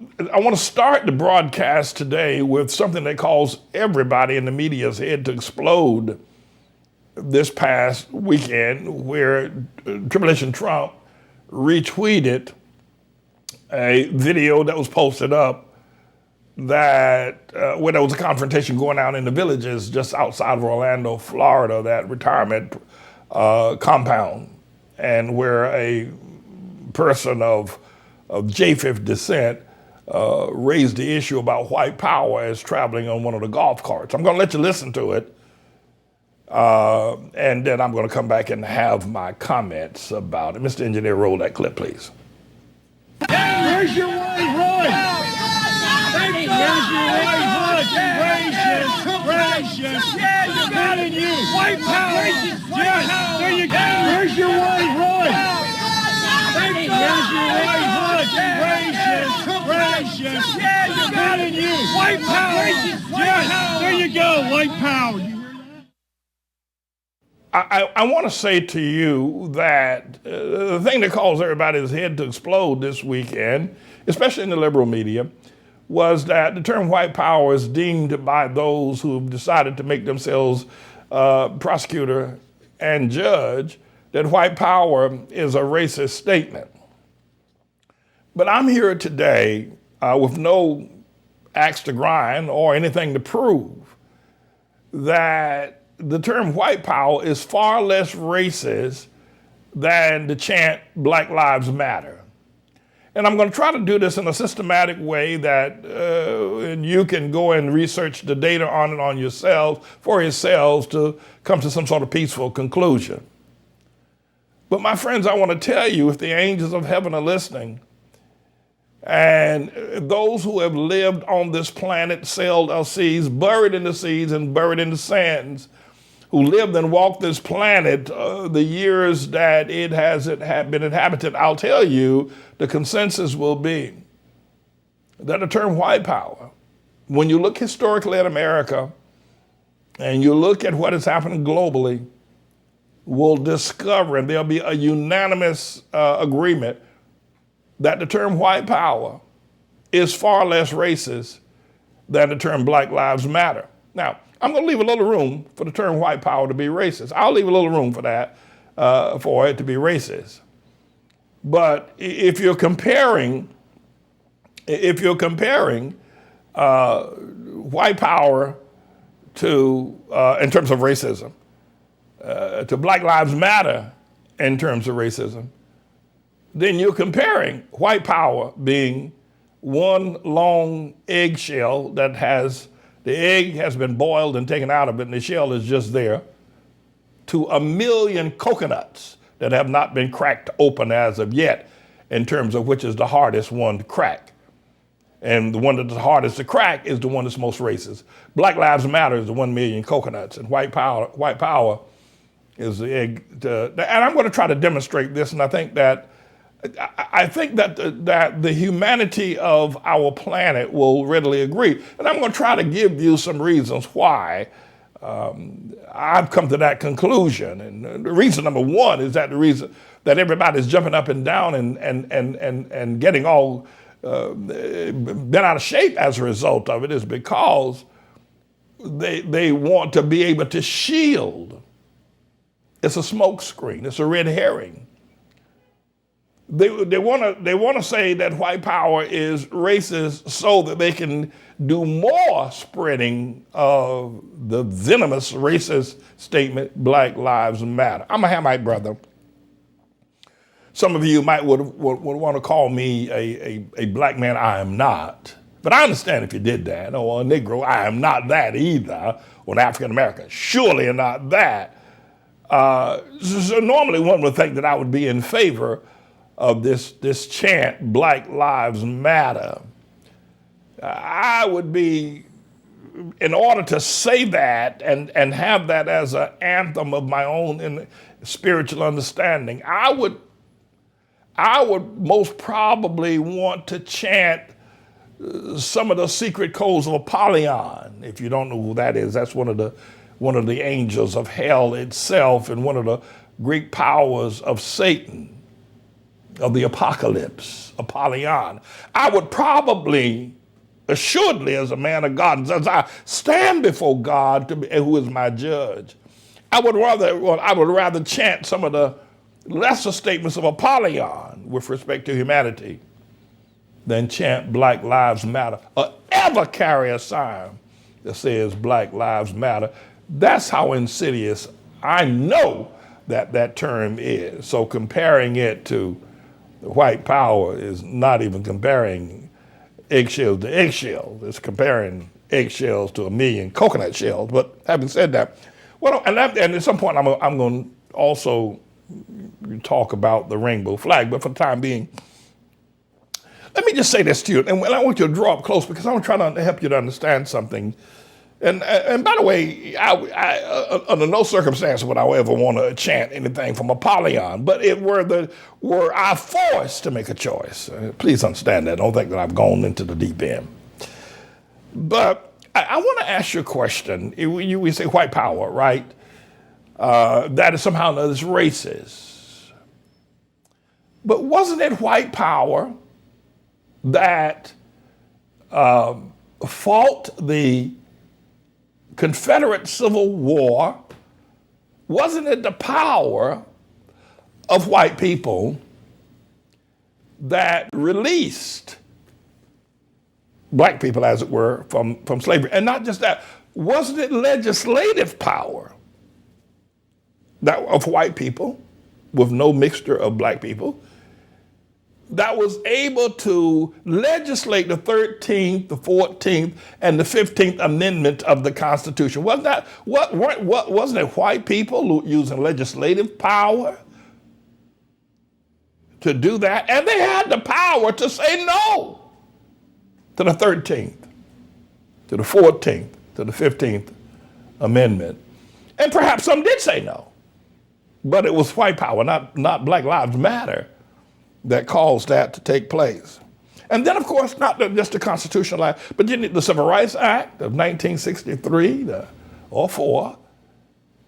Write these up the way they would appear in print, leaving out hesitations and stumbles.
I want to start the broadcast today with something that caused everybody in the media's head to explode this past weekend, where Tribulation Trump retweeted a video that was posted up that where there was a confrontation going on in the villages just outside of Orlando, Florida, that retirement compound, and where a person of Japheth descent raised the issue about white power as traveling on one of the golf carts. I'm going to let you listen to it, and then I'm going to come back and have my comments about it. Mr. Engineer, roll that clip, please. Where's your white hood? Where's your white hood? Racist. Yeah, you got it. You. White power. Yes, there you go. Where's your white hood? Where's your white hood? Racist. Yeah, you got it. You. White power. Yes, there you go. White power. I want to say to you that the thing that caused everybody's head to explode this weekend, especially in the liberal media, was that the term white power is deemed by those who have decided to make themselves prosecutor and judge, that white power is a racist statement. But I'm here today with no axe to grind or anything to prove that the term white power is far less racist than the chant Black Lives Matter. And I'm going to try to do this in a systematic way that and you can go and research the data on it on yourselves, for yourselves, to come to some sort of peaceful conclusion. But my friends, I want to tell you, if the angels of heaven are listening, and those who have lived on this planet, sailed our seas, buried in the seas and buried in the sands, who lived and walked this planet the years that it had been inhabited, I'll tell you, the consensus will be that the term white power, when you look historically at America and you look at what is happening globally, will discover, and there'll be a unanimous agreement, that the term white power is far less racist than the term Black Lives Matter. Now, I'm going to leave a little room for the term white power to be racist. I'll leave a little room for that, for it to be racist. But if you're comparing white power to, in terms of racism, to Black Lives Matter in terms of racism, then you're comparing white power being one long eggshell that has, the egg has been boiled and taken out of it and the shell is just there, to 1 million coconuts that have not been cracked open as of yet, in terms of which is the hardest one to crack. And the one that's the hardest to crack is the one that's most racist. Black Lives Matter is the 1 million coconuts, and white power is the egg. And I'm going to try to demonstrate this, and I think that the humanity of our planet will readily agree. And I'm going to try to give you some reasons why I've come to that conclusion. And the reason number one is that the reason that everybody's jumping up and down and getting all bent out of shape as a result of it is because they want to be able to shield. It's a smokescreen. It's a red herring. They want to say that white power is racist so that they can do more spreading of the venomous racist statement, Black Lives Matter. I'm a Hamite brother. Some of you might would want to call me a black man. I am not. But I understand if you did that. Or a Negro, I am not that either. Or an African American, surely not that. So normally one would think that I would be in favor of this chant, Black Lives Matter. I would be, in order to say that and have that as an anthem of my own spiritual understanding, I would most probably want to chant some of the secret codes of Apollyon. If you don't know who that is, that's one of the angels of hell itself and one of the Greek powers of Satan. of the apocalypse, Apollyon. I would probably, assuredly, as a man of God, as I stand before God, who is my judge, I would rather chant some of the lesser statements of Apollyon with respect to humanity than chant Black Lives Matter or ever carry a sign that says Black Lives Matter. That's how insidious I know that term is. So comparing it to white power is not even comparing eggshells to eggshells. It's comparing eggshells to a million coconut shells. But having said that, and at some point I'm going to also talk about the rainbow flag. But for the time being, let me just say this to you, and I want you to draw up close because I'm trying to help you to understand something. And by the way, I under no circumstance would I ever want to chant anything from Apollyon, but were I forced to make a choice. Please understand that. Don't think that I've gone into the deep end. But I want to ask you a question. We say white power, right? That is somehow this racist. But wasn't it white power that fought the Confederate Civil War? Wasn't it the power of white people that released black people, as it were, from slavery? And not just that, wasn't it legislative power of white people with no mixture of black people that was able to legislate the 13th, the 14th, and the 15th Amendment of the Constitution? Wasn't it white people using legislative power to do that? And they had the power to say no to the 13th, to the 14th, to the 15th Amendment. And perhaps some did say no, but it was white power, not Black Lives Matter, that caused that to take place. And then, of course, not just the constitutional act, but then the Civil Rights Act of 1963 or 4,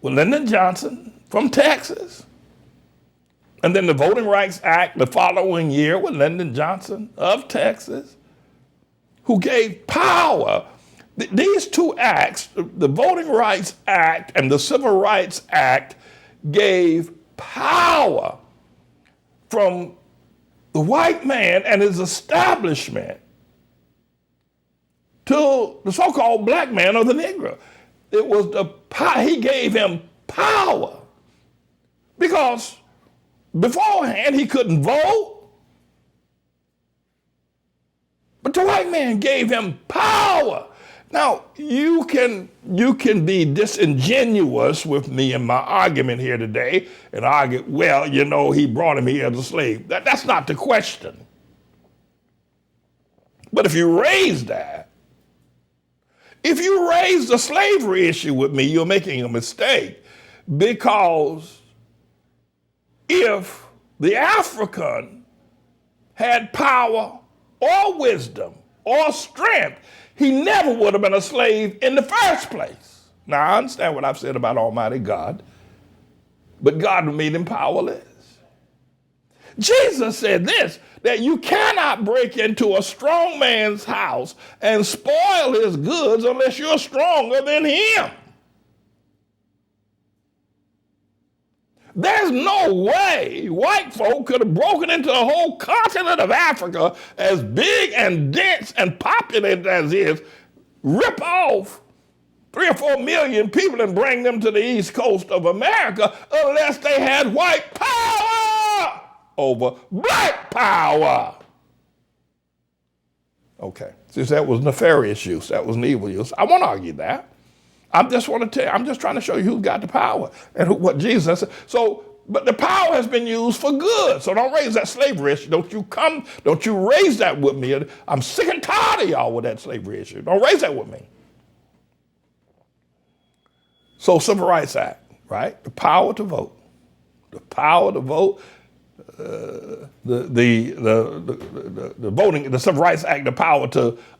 with Lyndon Johnson from Texas. And then the Voting Rights Act the following year with Lyndon Johnson of Texas, who gave power. These two acts, the Voting Rights Act and the Civil Rights Act, gave power from the white man and his establishment to the so-called black man or the Negro. It was he gave him power because beforehand he couldn't vote, but the white man gave him power. Now, you can be disingenuous with me in my argument here today and argue, well, he brought him here as a slave. That's not the question. But if you raise that, if you raise the slavery issue with me, you're making a mistake, because if the African had power or wisdom or strength, he never would have been a slave in the first place. Now, I understand what I've said about Almighty God, but God made him powerless. Jesus said this, that you cannot break into a strong man's house and spoil his goods unless you're stronger than him. There's no way white folk could have broken into the whole continent of Africa, as big and dense and populated as it is, rip off 3 or 4 million people and bring them to the east coast of America unless they had white power over black power. Okay, since that was nefarious use, that was an evil use, I won't argue that. I'm just trying to show you who got the power and what Jesus said. But the power has been used for good. So don't raise that slavery issue. Don't you raise that with me. I'm sick and tired of y'all with that slavery issue. Don't raise that with me. So Civil Rights Act, right? The power to vote. The power to vote. The voting, the Civil Rights Act, the power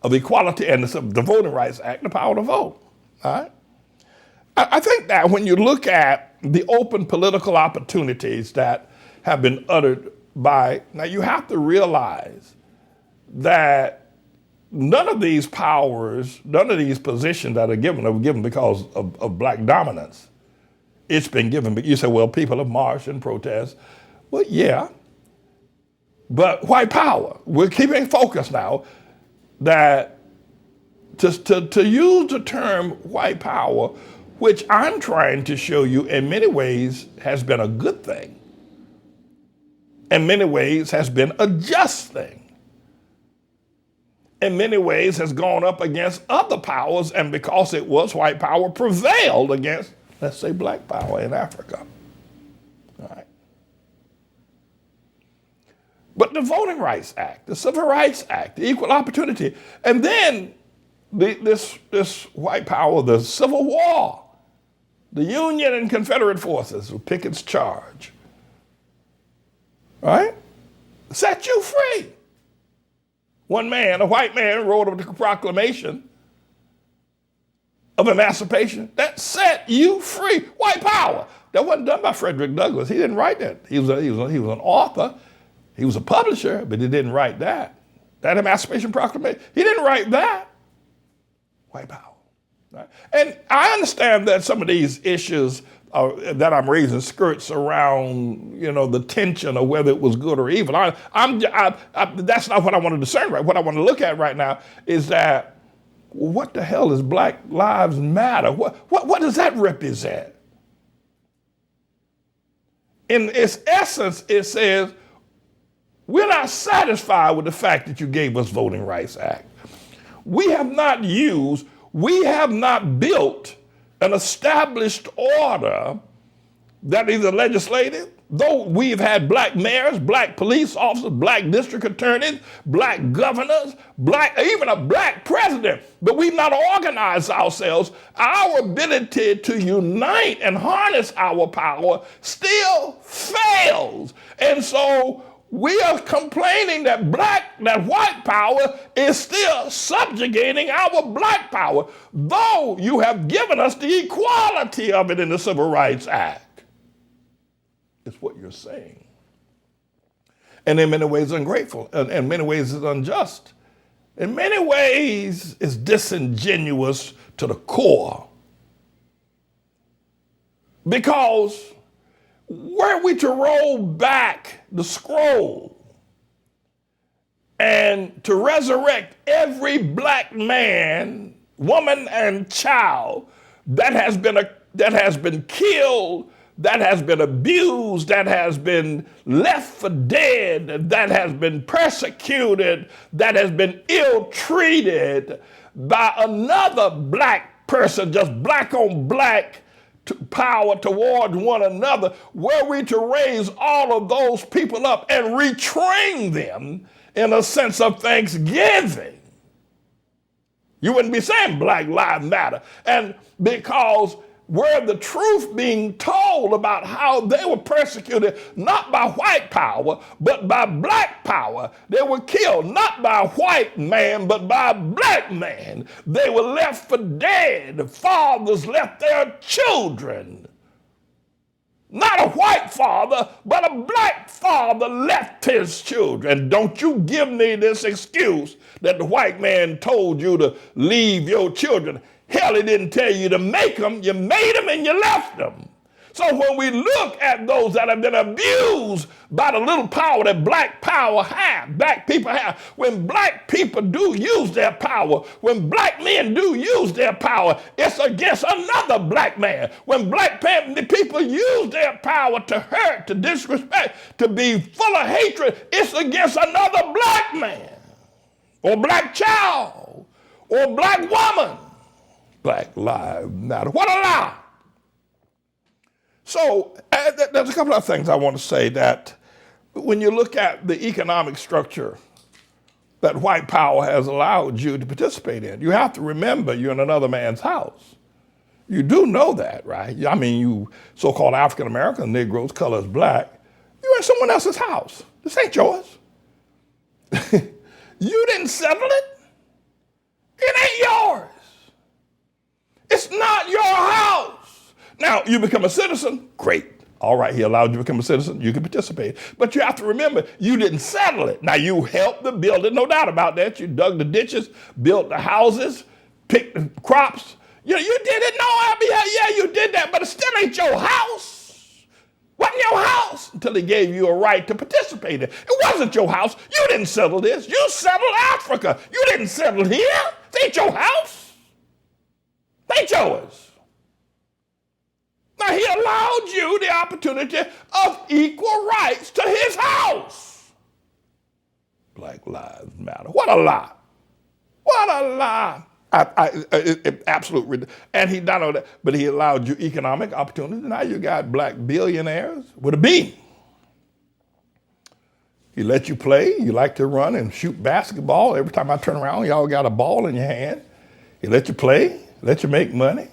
of equality, and the Voting Rights Act, the power to vote. All right? I think that when you look at the open political opportunities that have been uttered now you have to realize that none of these powers, none of these positions that are given because of black dominance. It's been given, but you say, well, people have marched and protest. Well, yeah, but white power. We're keeping focus now that to use the term white power, which I'm trying to show you in many ways has been a good thing, in many ways has been a just thing, in many ways has gone up against other powers, and because it was white power, prevailed against, let's say, black power in Africa. All right. But the Voting Rights Act, the Civil Rights Act, the Equal Opportunity, and then this white power, the Civil War, the Union and Confederate forces, Pickett's charge, right? Set you free. One man, a white man, wrote a proclamation of emancipation that set you free. White power. That wasn't done by Frederick Douglass. He didn't write that. He was an author. He was a publisher, but he didn't write that. That Emancipation Proclamation. He didn't write that. White power. Right? And I understand that some of these issues that I'm raising skirts around, the tension of whether it was good or evil. That's not what I want to discern right. What I want to look at right now is that, what the hell is Black Lives Matter? What does that represent? In its essence, it says, we're not satisfied with the fact that you gave us Voting Rights Act. We have not built an established order that is legislative, though we've had black mayors, black police officers, black district attorneys, black governors, even a black president, but we've not organized ourselves. Our ability to unite and harness our power still fails. And so we are complaining that white power is still subjugating our black power, though you have given us the equality of it in the Civil Rights Act. It's what you're saying. And in many ways ungrateful, and in many ways it's unjust. In many ways it's disingenuous to the core. Because were we to roll back the scroll and to resurrect every black man, woman, and child that has been killed, that has been abused, that has been left for dead, that has been persecuted, that has been ill-treated by another black person, just black on black, power towards one another, were we to raise all of those people up and retrain them in a sense of thanksgiving, you wouldn't be saying Black Lives Matter. And because were the truth being told about how they were persecuted, not by white power, but by black power. They were killed not by a white man, but by a black man. They were left for dead. Fathers left their children. Not a white father, but a black father left his children. Don't you give me this excuse that the white man told you to leave your children. Hell, he didn't tell you to make them. You made them and you left them. So when we look at those that have been abused by the little power that black people have, when black people do use their power, when black men do use their power, it's against another black man. When black people use their power to hurt, to disrespect, to be full of hatred, it's against another black man or black child or black woman. Black Lives Matter. What a lie. So there's a couple of things I want to say that when you look at the economic structure that white power has allowed you to participate in, you have to remember you're in another man's house. You do know that, right? I mean, you so-called African-American, Negroes, colors, black, you're in someone else's house. This ain't yours. You didn't settle it. It ain't yours. It's not your house. Now, you become a citizen, great. All right, he allowed you to become a citizen, you can participate. But you have to remember, you didn't settle it. Now, you helped to build it, no doubt about that. You dug the ditches, built the houses, picked the crops. You did it. No, yeah, you did that, but it still ain't your house. Wasn't your house until he gave you a right to participate in it. It wasn't your house. You didn't settle this. You settled Africa. You didn't settle here. It ain't your house. It ain't yours. Now, he allowed you the opportunity of equal rights to his house. Black Lives Matter. What a lie. What a lie. Absolute. And he not only that, but he allowed you economic opportunity. Now you got black billionaires with a B. He let you play. You like to run and shoot basketball. Every time I turn around, y'all got a ball in your hand. He let you play, let you make money.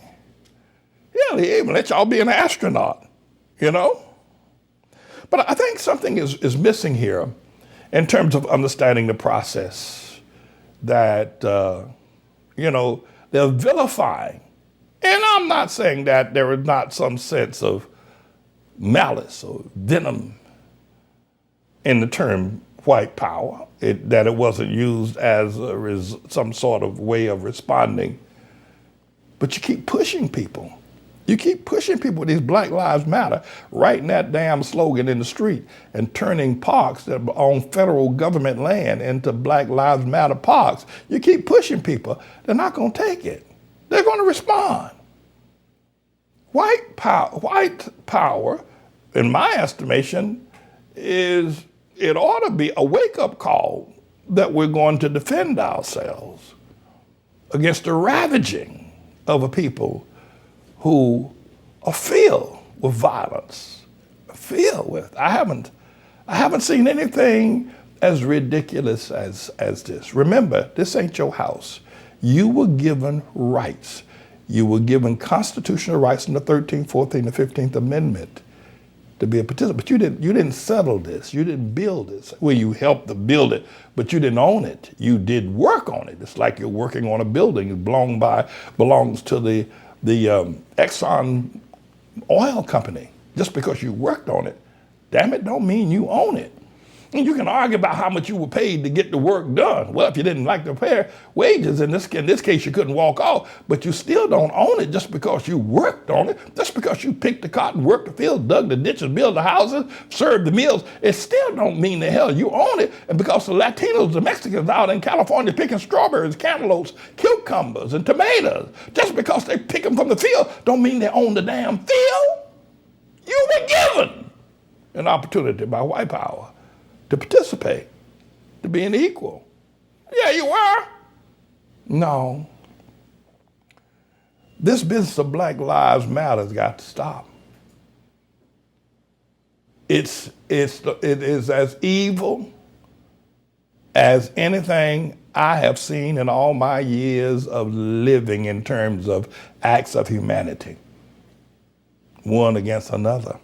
Yeah, he even let y'all be an astronaut, you know? But I think something is missing here in terms of understanding the process that, they're vilifying. And I'm not saying that there is not some sense of malice or venom in the term white power, that it wasn't used as some sort of way of responding. But you keep pushing people. You keep pushing people with these Black Lives Matter, writing that damn slogan in the street and turning parks that are on federal government land into Black Lives Matter parks. You keep pushing people. They're not going to take it. They're going to respond. White power, in my estimation, it ought to be a wake-up call that we're going to defend ourselves against the ravaging of a people who are filled with violence, I haven't seen anything as ridiculous as this. Remember, this ain't your house. You were given rights. You were given constitutional rights in the 13th, 14th, and 15th Amendment to be a participant. But you didn't settle this. You didn't build this. Well, you helped to build it, but you didn't own it. You did work on it. It's like you're working on a building. It belongs to the Exxon oil company. Just because you worked on it, damn it, don't mean you own it. And you can argue about how much you were paid to get the work done. Well, if you didn't like to pay wages, in this case, you couldn't walk off, but you still don't own it just because you worked on it. Just because you picked the cotton, worked the fields, dug the ditches, built the houses, served the meals, it still don't mean the hell you own it. And because the Latinos, the Mexicans out in California picking strawberries, cantaloupes, cucumbers, and tomatoes, just because they pick them from the field, don't mean they own the damn field. You were given an opportunity by white power to participate, to be an equal. Yeah, you were. No. This business of Black Lives Matter has got to stop. It is as evil as anything I have seen in all my years of living in terms of acts of humanity, one against another.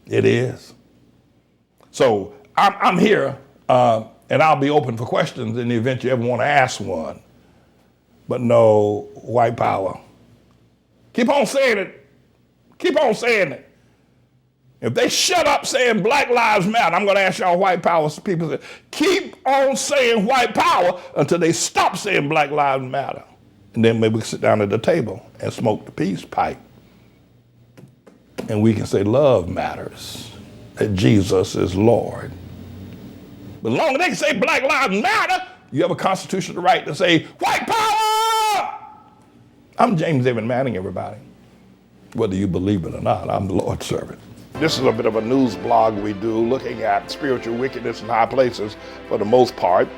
It is. So I'm here, and I'll be open for questions in the event you ever want to ask one. But no, white power. Keep on saying it. Keep on saying it. If they shut up saying Black Lives Matter, I'm going to ask y'all white power people, keep on saying white power until they stop saying Black Lives Matter. And then maybe we can sit down at the table and smoke the peace pipe. And we can say love matters, that Jesus is Lord. But as long as they can say Black Lives Matter, you have a constitutional right to say white power. I'm James David Manning, everybody. Whether you believe it or not, I'm the Lord's servant. This is a bit of a news blog we do, looking at spiritual wickedness in high places for the most part,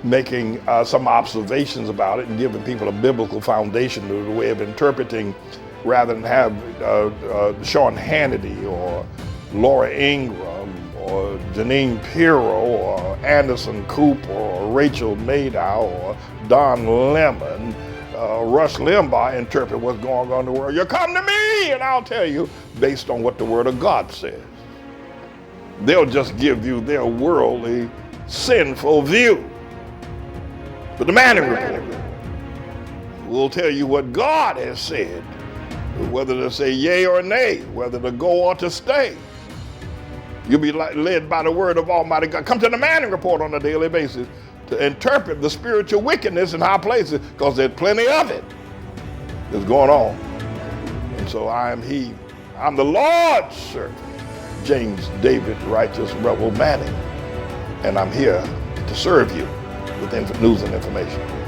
making some observations about it and giving people a biblical foundation to the way of interpreting, rather than have Sean Hannity or Laura Ingraham or Janine Pirro or Anderson Cooper or Rachel Maddow or Don Lemon, Rush Limbaugh interpret what's going on in the world. You come to me and I'll tell you based on what the Word of God says. They'll just give you their worldly, sinful view. But the Manning Report will tell you what God has said whether to say yea or nay, whether to go or to stay. You'll be led by the word of Almighty God. Come to the Manning Report on a daily basis to interpret the spiritual wickedness in high places, because there's plenty of it that's going on. And so I am he. I'm the Lord's servant, James David Righteous Rebel Manning. And I'm here to serve you with news and information.